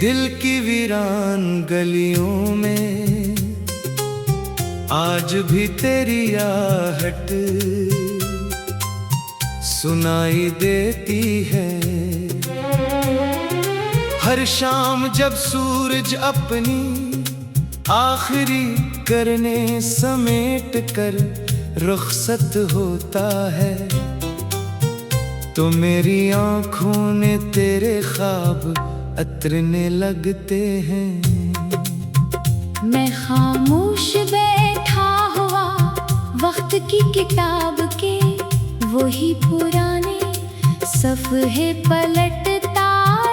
दिल की वीरान गलियों में आज भी तेरी आहट सुनाई देती है। हर शाम जब सूरज अपनी आखिरी करने समेट कर रुखसत होता है, तो मेरी आँखों ने तेरे ख्वाब अतरने लगते हैं। मैं खामोश बैठा हुआ वक्त की किताब के वही पुराने सफ़हे पलटता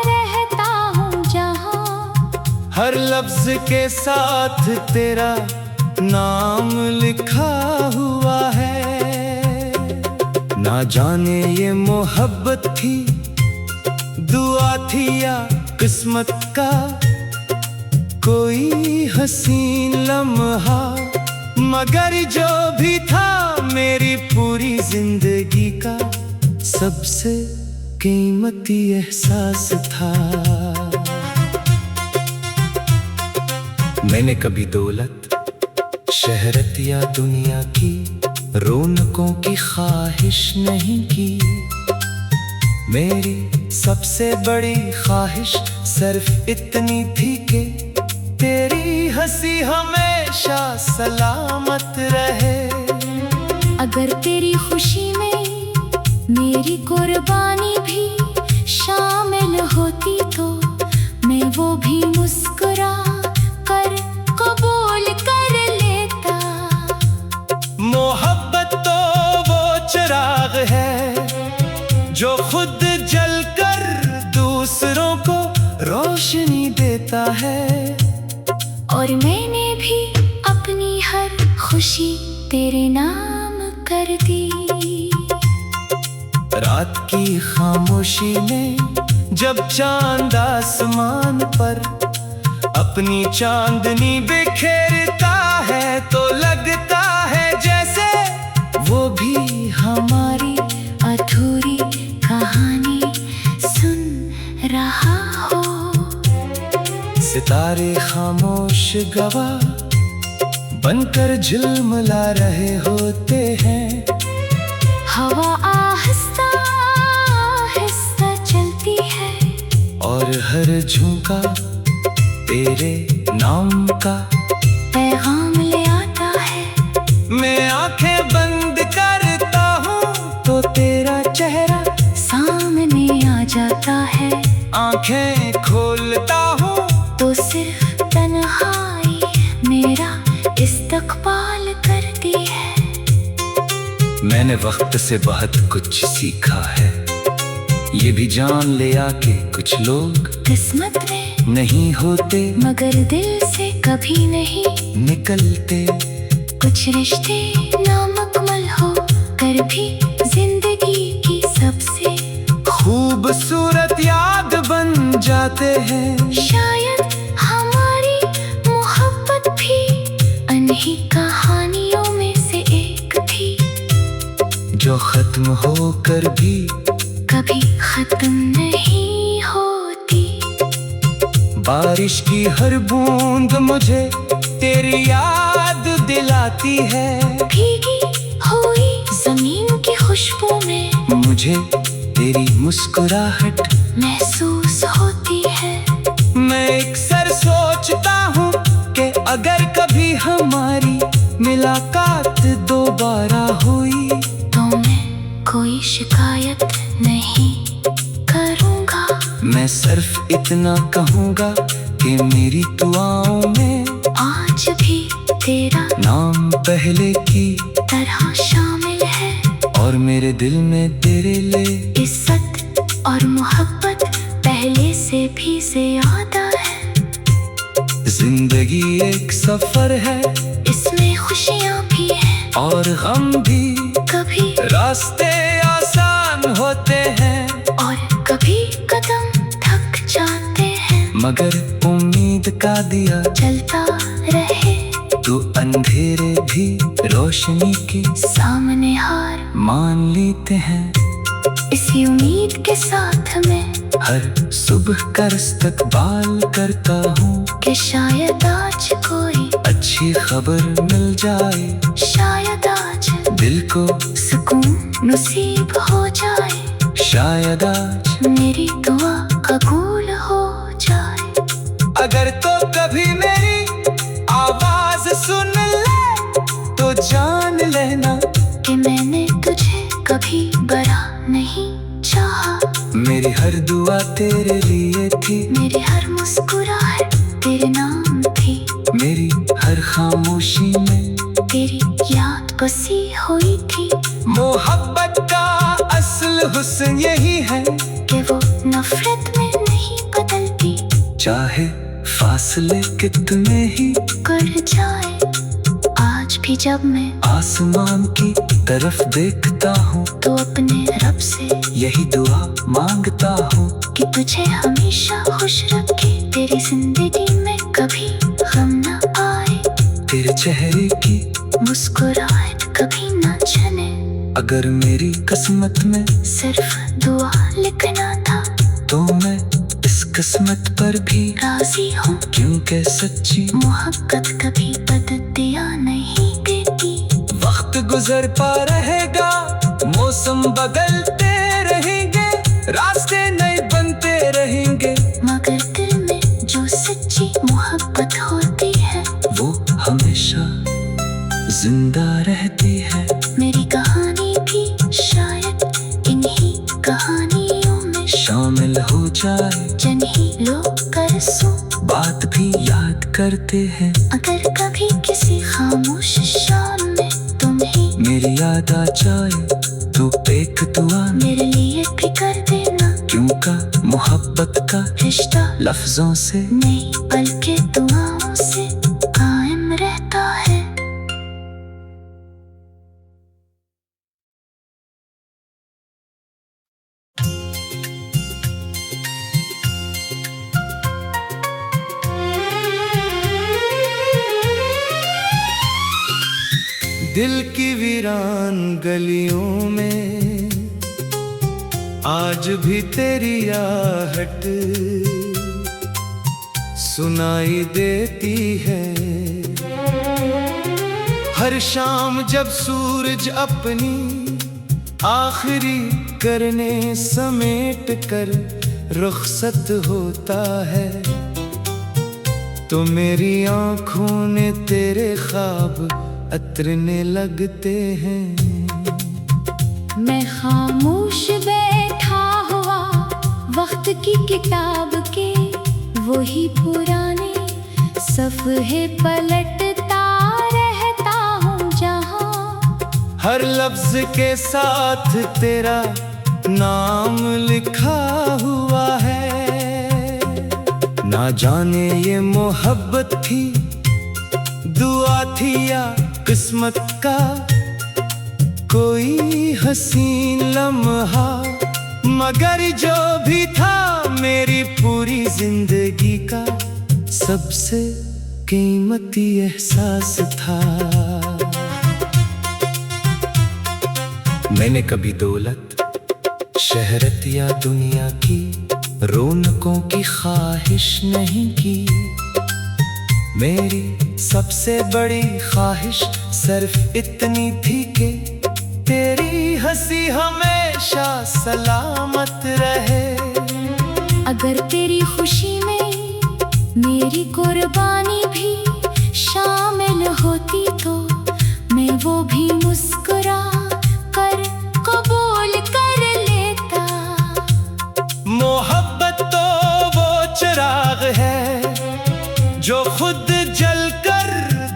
रहता हूँ, जहाँ हर लफ्ज के साथ तेरा नाम लिखा हुआ है। ना जाने ये मोहब्बत थी, दुआ थी या किस्मत का कोई हसीन लम्हा, मगर जो भी था मेरी पूरी जिंदगी का सबसे कीमती एहसास था। मैंने कभी दौलत, शहरत या दुनिया की रौनकों की ख्वाहिश नहीं की। मेरी सबसे बड़ी ख्वाहिश सिर्फ इतनी थी कि तेरी हंसी हमेशा सलामत रहे। अगर तेरी खुशी में मेरी कुर्बानी भी शामिल होती तो मैं वो भी मुस्कुरा कर कबूल कर लेता। मोहब्बत तो वो चिराग है जो खुद जलकर दूसरों को रोशनी देता है। और मैंने भी अपनी हर खुशी तेरे नाम कर दी। रात की खामोशी में जब चांद आसमान पर अपनी चांदनी बिखेरता है, तो लगता है जैसे वो भी हमारी अधूरी कहानी सुन रहा हो। सितारे खामोश गवाह बनकर झिलमिला रहे होते हैं। हवा आहिस्ता आहिस्ता चलती है और हर झोंका तेरे नाम का पैगाम ले आता है। मैं आंखें बंद करता हूँ तो तेरा चेहरा सामने आ जाता है। आंखें खोलता हूँ तो सिर्फ तन्हाई मेरा इस्तकबाल करती है। मैंने वक्त से बहुत कुछ सीखा है, ये भी जान लिया कि कुछ लोग किस्मत में नहीं होते मगर दिल से कभी नहीं निकलते। कुछ रिश्ते नामुकम्मल हो कर भी जिंदगी की सबसे खूबसूरत याद बन जाते हैं। शायद हमारी मोहब्बत भी अनही कहानियों में से एक थी, जो खत्म होकर भी कभी खत्म नहीं होती। बारिश की हर बूंद मुझे तेरी याद दिलाती है। भीगी हुई जमीन की खुशबू में मुझे तेरी मुस्कुराहट महसूस होती है। मैं अक्सर सोचता हूँ कि अगर कभी हमारी मुलाकात दोबारा हुई तो मैं कोई शिकायत नहीं करूँगा। मैं सिर्फ इतना कहूँगा कि मेरी दुआओं में आज भी तेरा नाम पहले की तरह शामिल है। और मेरे दिल में तेरे लिए इज्जत और मोहब्बत पहले से भी ज्यादा है। जिंदगी एक सफर है, इसमें खुशियाँ भी हैं और गम भी। कभी रास्ते आसान होते हैं और कभी कदम थक जाते हैं, मगर उम्मीद का दिया चलता रहे। तो अंधेरे भी रोशनी के सामने हार मान लेते हैं। इसी उम्मीद के साथ मैं हर सुबह का इस्तकबाल करता हूँ कि शायद आज कोई अच्छी खबर मिल जाए, शायद आज दिल को सुकून नसीब हो जाए, शायद आज मेरी दुआ कबूल हो जाए। अगर तो कभी मेरी आवाज सुन ले तो जान लेना कि मैंने तुझे कभी बरा नहीं चाहा। मेरी हर दुआ तेरे लिए थी, मेरी हर मुस्कुराहट तेरे नाम थी, मेरी हर खामोशी में तेरी याद बसी हुई थी। मोहब्बत का असल हुस्न यही है कि वो नफरत में नहीं बदलती, चाहे फासले कितने ही कर जाए। आज भी जब मैं आसमान की तरफ देखता हूँ तो अपने रब से यही दुआ मांगता हूँ कि तुझे हमेशा खुश रखे, तेरी जिंदगी में कभी गम न आए, तेरे चेहरे की मुस्कुराहट कभी न छने। अगर मेरी किस्मत में सिर्फ दुआ लिखना था तो मैं इस किस्मत पर भी राजी हूँ, क्योंकि सच्ची मोहब्बत कभी बददिया नहीं देती। वक्त गुजरता रहेगा, मौसम बदलते रहेंगे, रास्ते नए बनते रहेंगे, मगर दिल में जो सच्ची मोहब्बत होती है वो हमेशा जिंदा रहती है। मेरी कहानी भी शायद इन्हीं कहानियों में शामिल हो जाए, जिन्हीं लोग करसों बात भी याद करते हैं। अगर कभी किसी खामोश शाम में तुम्हें मेरी याद आ जाए तो एक दुआ मेरे लिए भी कर देना, क्योंकि मोहब्बत का रिश्ता लफ्जों से नहीं बल्कि दुआओं से कायम रहता है। दिल की वीरान गलियों में आज भी तेरी आहट सुनाई देती है। हर शाम जब सूरज अपनी आखिरी करने समेट कर रुखसत होता है तो मेरी आँखों ने तेरे ख्वाब अतरने लगते हैं। मैं खामोश बैठा हुआ वक्त की किताब के वही पुराने सफ़हे पलटता रहता हूँ, जहाँ हर लफ्ज के साथ तेरा नाम लिखा हुआ है। ना जाने ये मोहब्बत थी, दुआ थी या किस्मत का कोई हसीन लम्हा, मगर जो भी था मेरी पूरी जिंदगी का सबसे कीमती एहसास था। मैंने कभी दौलत, शहरत या दुनिया की रौनकों की ख्वाहिश नहीं की। मेरी सबसे बड़ी ख्वाहिश सिर्फ इतनी थी कि तेरी हंसी हमेशा सलामत रहे। अगर तेरी खुशी में मेरी कुर्बानी भी शामिल होती तो मैं वो भी मुस्कुरा कर कबूल कर लेता। मोहब्बत तो वो चिराग है जो खुद जलकर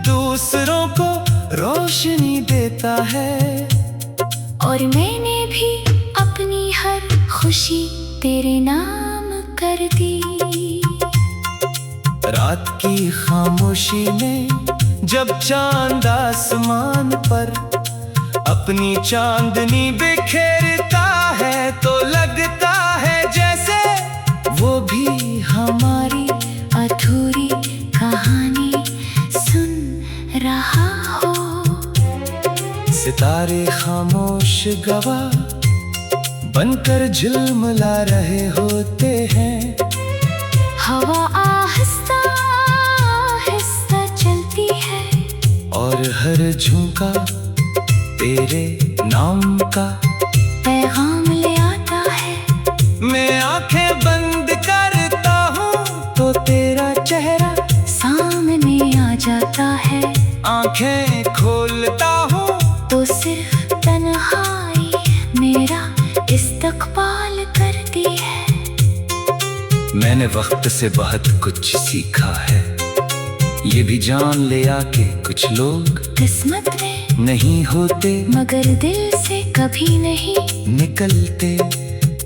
दूसरों को रोशनी देता है। और मैंने भी अपनी हर खुशी तेरे नाम कर दी। रात की खामोशी में जब चांद आसमान पर अपनी चांदनी बिखेरता है तो लगता है जैसे वो भी हमारी अधूरी कहानी सुन रहा हो। सितारे खामोश गवाह बनकर झिलमिला रहे होते हैं। हवा आहिस्ता आहिस्ता चलती है और हर झोंका तेरे नाम का पैगाम ले आता है। मैं आंखें बंद करता हूँ तो तेरा चेहरा सामने आ जाता है। आंखें खोलता हूँ तो सिर्फ तन्हाई मेरा इस्तकबाल करती है। मैंने वक्त से बहुत कुछ सीखा है। ये भी जान ले आके कुछ लोग किस्मत में नहीं होते मगर दिल से कभी नहीं निकलते।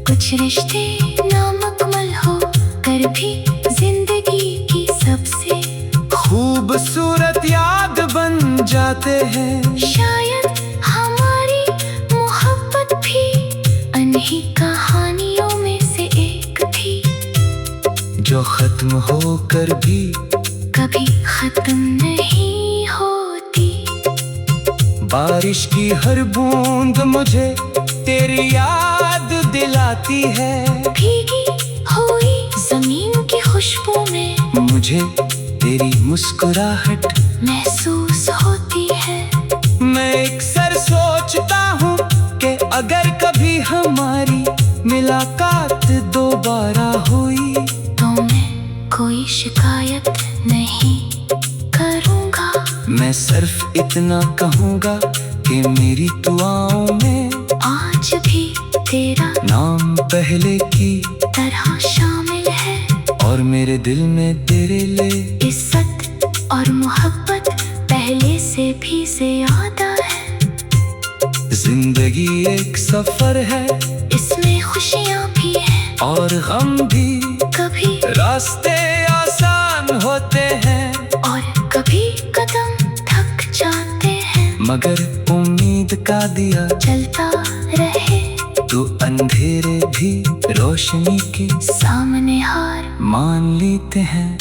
कुछ रिश्ते नामुकम्मल हो कर भी जिंदगी की सबसे खूबसूरत याद बन जाते हैं। शायद हमारी मोहब्बत भी अनही कहानियों में से एक थी जो खत्म होकर भी कभी खत्म नहीं होती। बारिश की हर बूंद मुझे तेरी याद दिलाती है। भीगी हुई जमीन की खुशबू में मुझे तेरी मुस्कुराहट महसूस होती है। मैं अक्सर सोचता हूँ कि अगर कभी हमारी मुलाकात दोबारा हुई तो मैं कोई शिकायत नहीं करूँगा। मैं सिर्फ इतना कहूँगा कि मेरी दुआओं में आज भी तेरा नाम पहले की तरह शामिल है और मेरे दिल में तेरे लिए इज्जत और मोहब्बत पहले से भी ज्यादा है। जिंदगी एक सफर है इसमें खुशियाँ भी हैं और गम भी। कभी रास्ते आसान होते हैं और कभी कदम थक जाते हैं मगर उम्मीद का दिया चलता रहे तो अंधेरे भी रोशनी के सामने हार मान लेते हैं।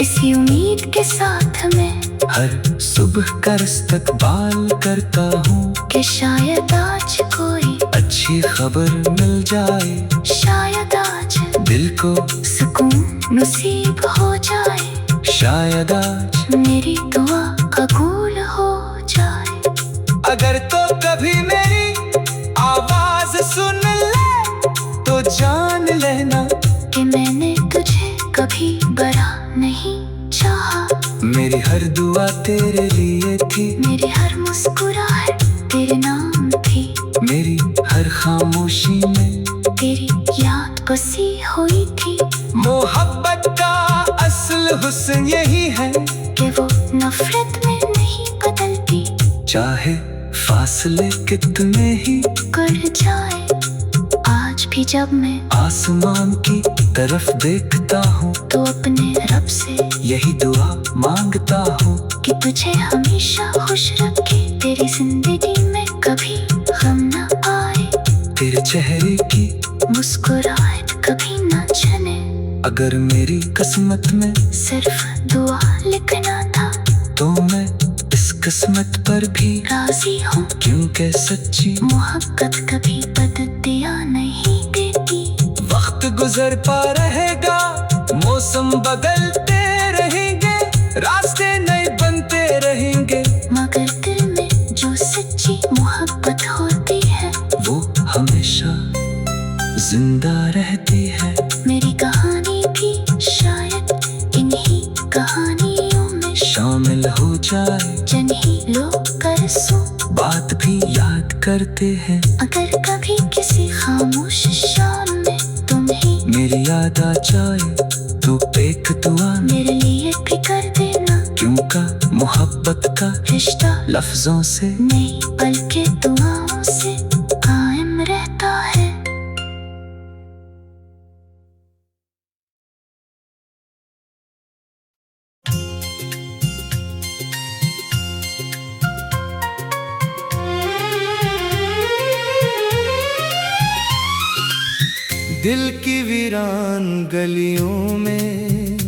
इसी उम्मीद के साथ मैं हर सुबह का इस्तकबाल करता हूँ कि शायद आज कोई अच्छी खबर मिल जाए। शायद आज दिल को सुकून नसीब हो जाए। शायद आज मेरी दुआ कबूल हो जाए। अगर तो कभी मेरी आवाज सुन ले तो जान लेना कि मैंने तुझे कभी बरा नहीं चाहा। मेरी हर दुआ तेरे लिए थी। मेरी हर मुस्कुराहट तेरे नाम थी। मेरी हर खामोशी में तेरी याद बसी हुई थी। मोहब्बत का असल हुस्न यही है कि वो नफरत में नहीं बदलती चाहे फासले कितने ही कर जाए। आज भी जब मैं आसमान की तरफ देखता हूँ तो अपने रब से यही दुआ मांगता हूँ कि तुझे हमेशा खुश रखे। तेरी जिंदगी में कभी गम न आए। तेरे चेहरे की मुस्कुराहट कभी न छने। अगर मेरी किस्मत में सिर्फ दुआ लिखना था तो मैं इस किस्मत पर भी राजी हूँ क्योंकि सच्ची मोहब्बत कभी बददिया नहीं देती। वक्त गुजरता रहेगा मौसम बदलते रहेंगे रास्ते नए बनते रहेंगे मगर दिल में जो सच्ची मोहब्बत होती है वो हमेशा जिंदा रहती है। मेरी कहानी भी शायद इन्हीं कहानियों में शामिल हो जाए। जिन्हीं लोग कर सो बात भी याद करते हैं। अगर कभी किसी खामोश शाम में तुम्हें मेरी याद आ जाए तो एक दुआ मेरे लिए भी कर देना क्योंकि मोहब्बत का रिश्ता लफ्जों से नहीं बल्कि दुआओं से कायम रहता है। दिल की वीरान गलियों में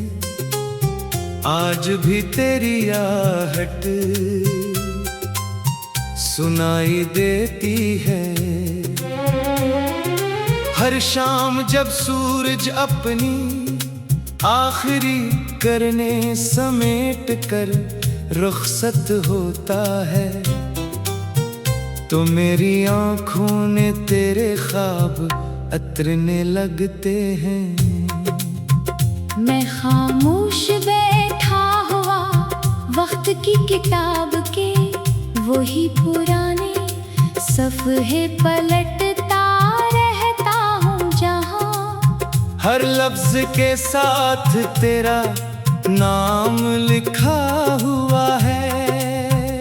आज भी तेरी आहट सुनाई देती है। हर शाम जब सूरज अपनी आखिरी करने समेट कर रुखसत होता है, तो मेरी आंखों ने तेरे ख्वाब अतरने लगते हैं। मैं खामोश बैठा हुआ वक्त की किताब के वही पुराने सफ़हे पलटता रहता हूँ, जहाँ हर लफ्ज के साथ तेरा नाम लिखा हुआ है।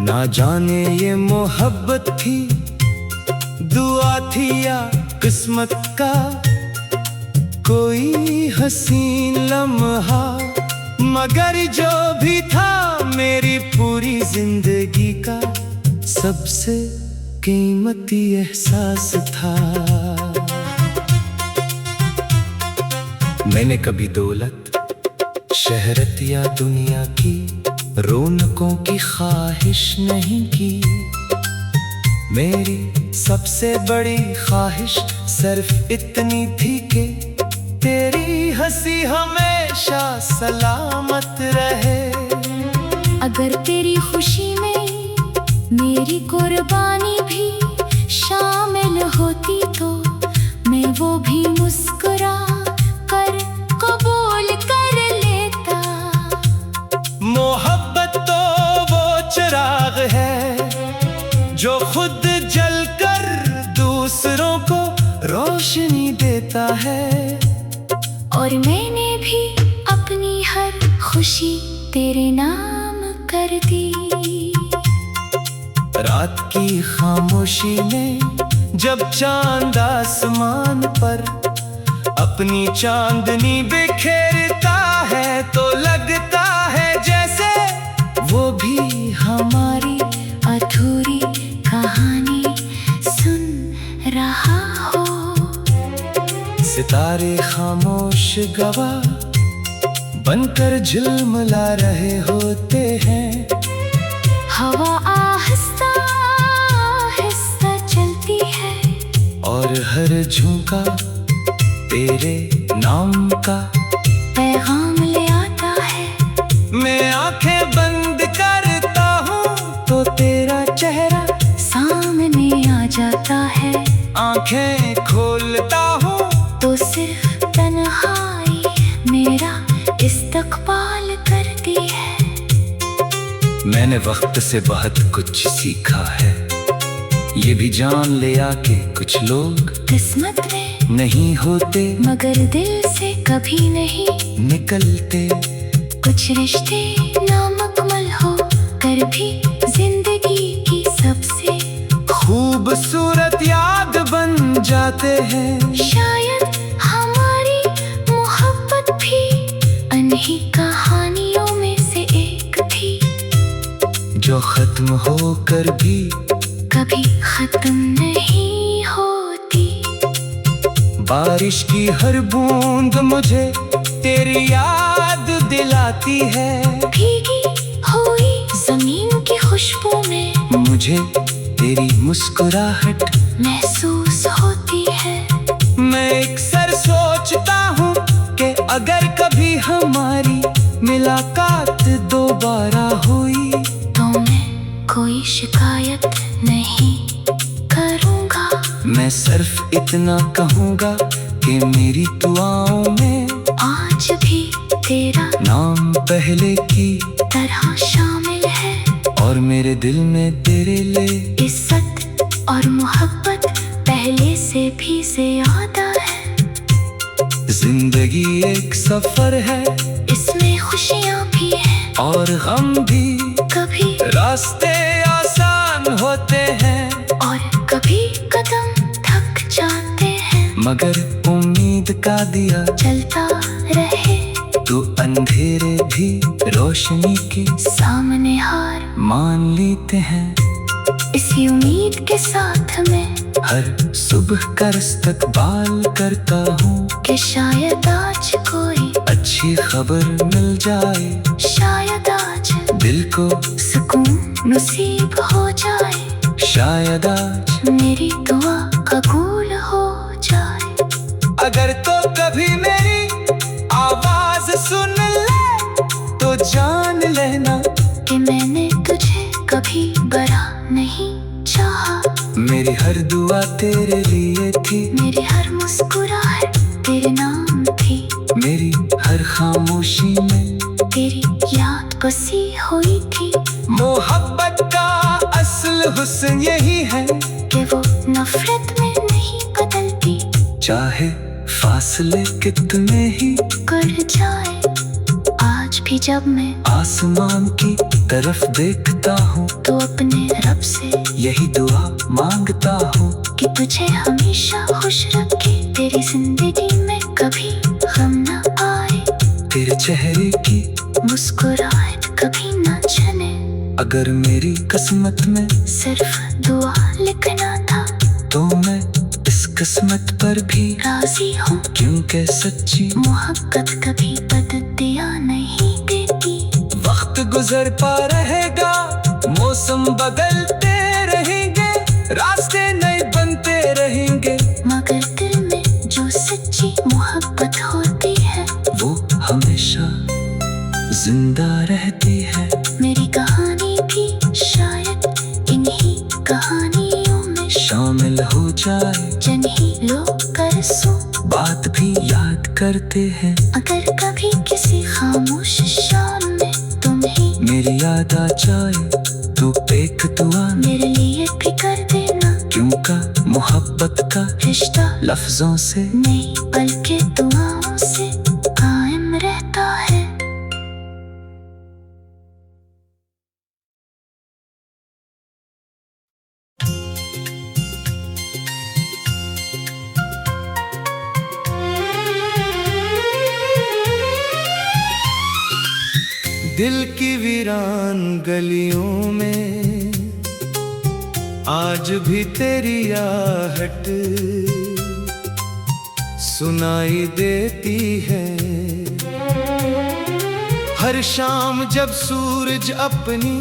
ना जाने ये मोहब्बत थी, दुआ थी या किस्मत का कोई हसीन लम्हा, मगर जो भी था मेरी पूरी जिंदगी का सबसे कीमती एहसास था। मैंने कभी दौलत, शहरत या दुनिया की रौनकों की ख्वाहिश नहीं की। मेरी सबसे बड़ी ख्वाहिश सिर्फ इतनी थी कि तेरी हंसी हमेशा सलामत रहे। अगर तेरी खुशी में मेरी कुर्बानी भी शामिल होती तो मैं वो भी मुस्कुरा कर कबूल कर लेता। मोहब्बत तो वो चिराग है जो खुद जलकर दूसरों को रोशनी देता है, और मैंने भी अपनी हर खुशी तेरे नाम कर दी। रात की खामोशी में जब चांद आसमान पर अपनी चांदनी बिखेरता है, तो लगता है जैसे वो भी हमारी अधूरी कहानी सुन रहा हो। सितारे खामोश गवाह बनकर झिलमिला रहे होते हैं। हवा आहिस्ता आहिस्ता चलती है, और हर झोंका तेरे नाम का पैगाम ले आता है। मैं आंखें बंद करता हूँ तो तेरा चेहरा सामने आ जाता है, आंखें खोलता हूँ तो सिर्फ तन्हाई मेरा इस्तकबाल करती है। मैंने वक्त से बहुत कुछ सीखा है, ये भी जान ले आके कुछ लोग किस्मत में नहीं होते मगर दिल से कभी नहीं निकलते। कुछ रिश्ते नामुकम्मल हो कर भी जिंदगी की सबसे खूबसूरत याद बन जाते हैं। शायद हमारी मोहब्बत भी अनही कहानियों में से एक थी, जो खत्म होकर भी कभी खत्म नहीं होती। बारिश की हर बूंद मुझे तेरी याद दिलाती है। भीगी हुई जमीन की खुशबू में मुझे तेरी मुस्कुराहट महसूस होती है। मैं अक्सर सोचता हूँ कि अगर कभी हमारी मुलाकात दोबारा हुई तो मैं कोई शिकायत नहीं करूँगा। मैं सिर्फ इतना कहूँगा कि मेरी दुआओं में आज भी तेरा नाम पहले की तरह शामिल है, और मेरे दिल में तेरे लिए इज्जत और मोहब्बत पहले से भी ज्यादा है। जिंदगी एक सफर है, इसमें खुशियाँ भी हैं और गम भी। कभी रास्ते आसान होते हैं और कभी कदम थक जाते हैं, मगर उम्मीद का दिया चलता रहे तो अंधेरे भी रोशनी के सामने हार मान लेते हैं। इसी उम्मीद के साथ मैं हर सुबह का इस्तकबाल करता हूँ कि शायद आज कोई अच्छी खबर मिल जाए, शायद आज दिल को सुकून नसीब हो जाए, शायद आज मेरी दुआ कबूल हो जाए। अगर तो कभी मेरी आवाज सुन ले तो जान लेना कि मैंने तुझे कभी बड़ा नहीं चाहा। मेरी हर दुआ तेरे लिए थी, मेरी हर मुस्कुराहट तेरे नाम थी, मेरी हर खामोशी में तेरी याद बसी हुई थी। मोहब्बत का असल हुस्न यही है कि वो नफरत में नहीं बदलती, चाहे फासले कितने ही कर जाए। आज भी जब मैं आसमान की तरफ देखता हूँ तो अपने रब से यही दुआ मांगता हूँ कि तुझे हमेशा खुश रखे, तेरी जिंदगी में कभी गम न आए, तेरे चेहरे की मुस्कुराहट कभी न छने। अगर मेरी किस्मत में सिर्फ दुआ लिखना था तो मैं इस किस्मत पर भी राजी हूँ, क्योंकि सच्ची मोहब्बत कभी बददिया नहीं देती। वक्त गुजरता रहेगा, मौसम बदलते रहेंगे, रास्ते नए बनते रहेंगे, मगर दिल में जो सच्ची मोहब्बत होती है वो हमेशा जिंदा रहती है। मेरी कहानी भी शायद इन्हीं कहानियों में शामिल हो जाए, जिन्हीं लोग कर सो बात भी याद करते हैं। अगर कभी किसी खामोश शाम में तुम्हें मेरी याद आ जाए तो एक दुआ मेरे लिए भी कर देना, क्योंकि मोहब्बत का रिश्ता लफ्जों से नहीं बल्कि दुआओं से कायम रहता है। दिल की वीरान गलियों में आज भी तेरी आहट सुनाई देती है। हर शाम जब सूरज अपनी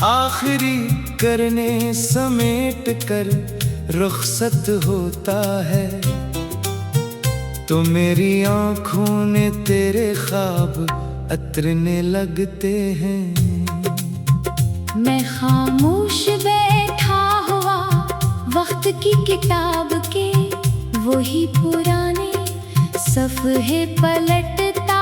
आखिरी करने समेट कर रुखसत होता है तो मेरी आँखों ने तेरे ख्वाब अतरने लगते हैं। मैं खामोश बैठा हुआ वक्त की किताब के वही पुराने सफ़हे पलटता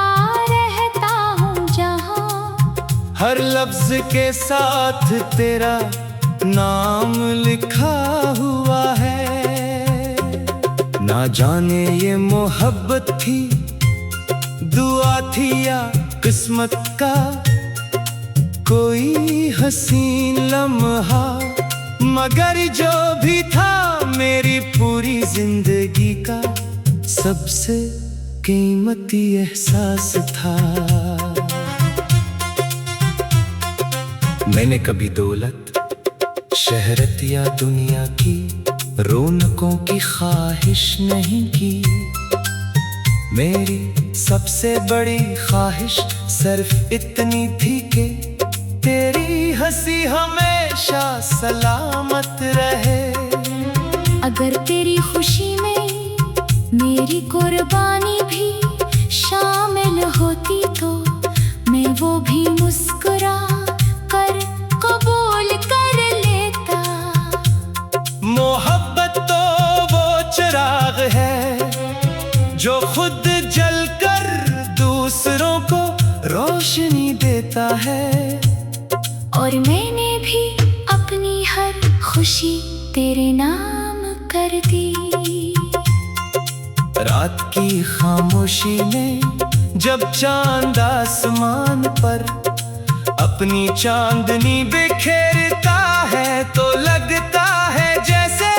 रहता हूँ, जहाँ हर लफ्ज के साथ तेरा नाम लिखा हुआ है। ना जाने ये मोहब्बत थी, दुआ थी या किस्मत का कोई हसीन लम्हा, मगर जो भी था मेरी पूरी जिंदगी का सबसे कीमती एहसास था। मैंने कभी दौलत, शहरत या दुनिया की रौनकों की ख्वाहिश नहीं की। मेरी सबसे बड़ी ख्वाहिश सिर्फ इतनी थी कि तेरी हंसी हमेशा सलामत रहे। अगर तेरी खुशी में मेरी कुर्बानी भी शामिल होती तो मैं वो भी मुस्कुरा कर कबूल कर लेता। मोहब्बत तो वो चिराग है जो खुद जलकर दूसरों को रोशनी देता है। और मैंने भी अपनी हर खुशी तेरे नाम कर दी। रात की खामोशी में जब चांद आसमान पर अपनी चांदनी बिखेरता है तो लगता है जैसे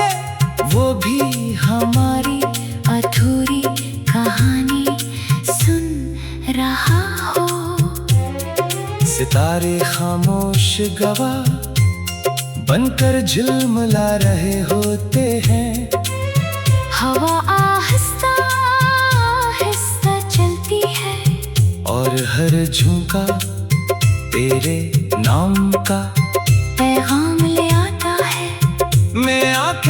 वो भी हमारी अधूरी कहानी सुन रहा हो। सितारे खामोश गवाह बनकर झिलमिला रहे होते हैं। हवा आहिस्ता आहिस्ता चलती है और हर झोंका तेरे नाम का पैगाम ले आता है। मैं आंखें